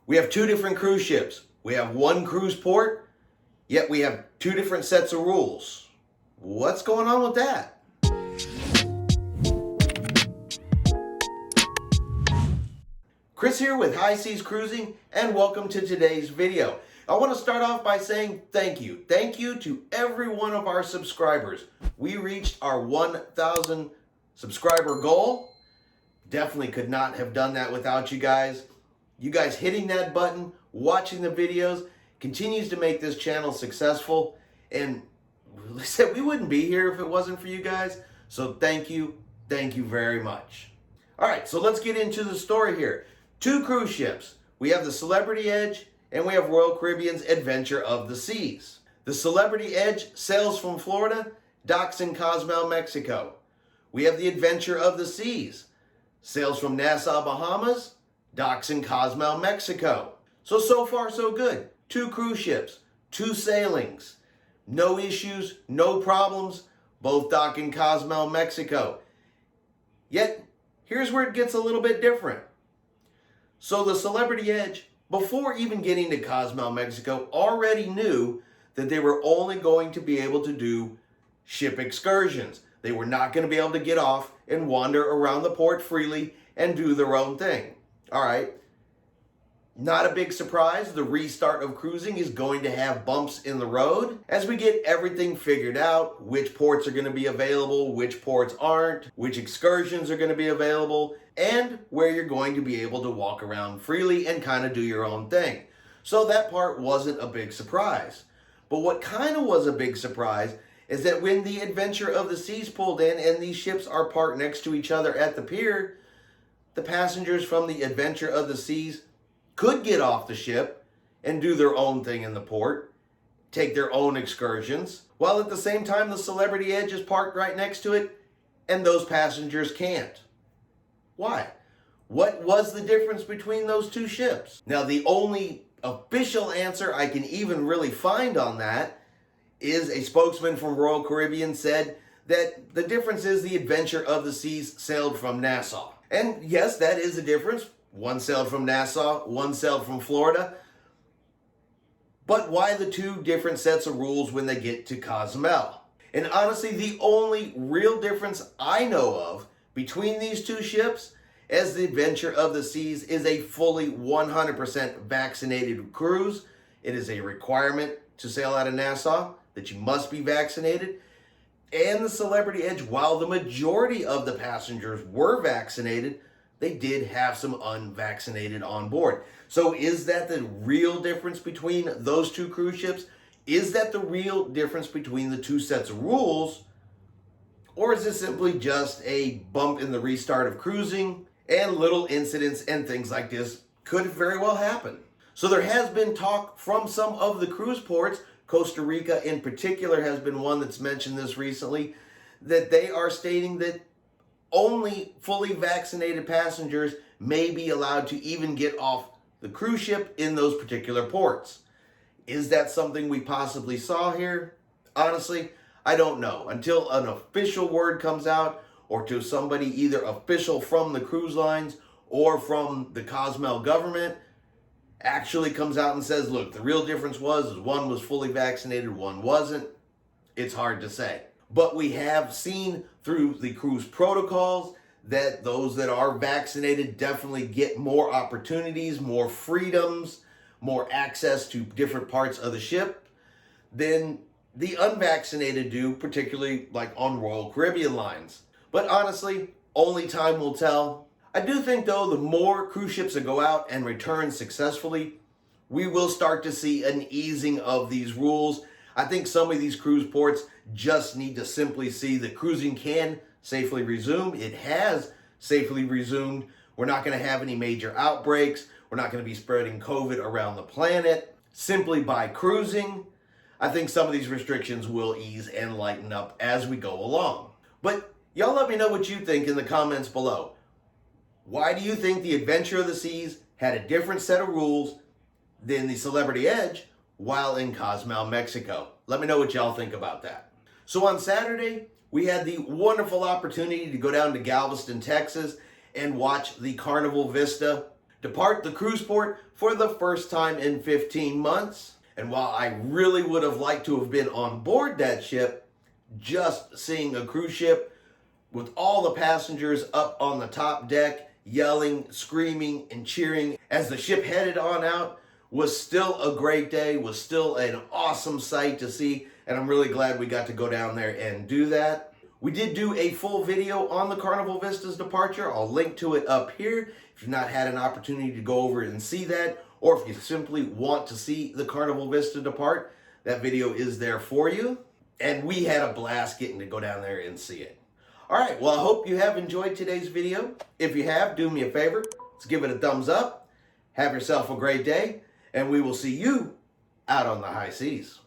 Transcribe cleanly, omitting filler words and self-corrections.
We have two different cruise ships. We have one cruise port, yet we have two different sets of rules. What's going on with that? Chris here with High Seas Cruising, and welcome to today's video. I want to start off by saying thank you. Thank you to every one of our subscribers. We reached our 1,000 subscriber goal. Definitely could not have done that without you guys. You guys hitting that button, watching the videos, continues to make this channel successful. And like I said, we wouldn't be here if it wasn't for you guys. So thank you very much. All right, so let's get into the story here. Two cruise ships. We have the Celebrity Edge and we have Royal Caribbean's Adventure of the Seas. The Celebrity Edge sails from Florida, docks in Cozumel, Mexico. We have the Adventure of the Seas, sails from Nassau, Bahamas, docks in Cozumel, Mexico. So far so good. Two cruise ships, two sailings, no issues, no problems, both dock in Cozumel, Mexico. Yet, here's where it gets a little bit different. So the Celebrity Edge, before even getting to Cozumel, Mexico, already knew that they were only going to be able to do ship excursions. They were not going to be able to get off and wander around the port freely and do their own thing. All right. Not a big surprise, the restart of cruising is going to have bumps in the road as we get everything figured out, which ports are going to be available, which ports aren't, which excursions are going to be available, and where you're going to be able to walk around freely and kind of do your own thing. So that part wasn't a big surprise. But what kind of was a big surprise is that when the Adventure of the Seas pulled in and these ships are parked next to each other at the pier, the passengers from the Adventure of the Seas could get off the ship and do their own thing in the port, take their own excursions, while at the same time the Celebrity Edge is parked right next to it and those passengers can't. Why? What was the difference between those two ships? Now, the only official answer I can even really find on that is a spokesman from Royal Caribbean said that the difference is the Adventure of the Seas sailed from Nassau. And yes, that is a difference. One sailed from Nassau, one sailed from Florida. But why the two different sets of rules when they get to Cozumel? And honestly, the only real difference I know of between these two ships as the Adventure of the Seas is a fully 100% vaccinated cruise. It is a requirement to sail out of Nassau that you must be vaccinated. And the Celebrity Edge, while the majority of the passengers were vaccinated, they did have some unvaccinated on board. So is that the real difference between those two cruise ships? Is that the real difference between the two sets of rules? Or is this simply just a bump in the restart of cruising and little incidents and things like this could very well happen? So there has been talk from some of the cruise ports, Costa Rica in particular has been one that's mentioned this recently, that they are stating that only fully vaccinated passengers may be allowed to even get off the cruise ship in those particular ports. Is that something we possibly saw here? Honestly, I don't know. Until an official word comes out or to somebody either official from the cruise lines or from the Cozumel government actually comes out and says, look, the real difference was one was fully vaccinated, one wasn't. It's hard to say. But we have seen through the cruise protocols that those that are vaccinated definitely get more opportunities, more freedoms, more access to different parts of the ship than the unvaccinated do, particularly like on Royal Caribbean lines. But honestly, only time will tell. I do think, though, the more cruise ships that go out and return successfully, we will start to see an easing of these rules. I think some of these cruise ports just need to simply see that cruising can safely resume. It has safely resumed. We're not going to have any major outbreaks. We're not going to be spreading COVID around the planet simply by cruising. I think some of these restrictions will ease and lighten up as we go along. But y'all let me know what you think in the comments below. Why do you think the Adventure of the Seas had a different set of rules than the Celebrity Edge while in Cozumel, Mexico? Let me know what y'all think about that. So on Saturday, we had the wonderful opportunity to go down to Galveston, Texas and watch the Carnival Vista depart the cruise port for the first time in 15 months. And while I really would have liked to have been on board that ship, just seeing a cruise ship with all the passengers up on the top deck, yelling, screaming, and cheering as the ship headed on out was still a great day, was still an awesome sight to see, and I'm really glad we got to go down there and do that. We did do a full video on the Carnival Vista's departure. I'll link to it up here if you've not had an opportunity to go over and see that, or if you simply want to see the Carnival Vista depart, that video is there for you. And we had a blast getting to go down there and see it. All right, well, I hope you have enjoyed today's video. If you have, do me a favor. Let's give it a thumbs up. Have yourself a great day, and we will see you out on the high seas.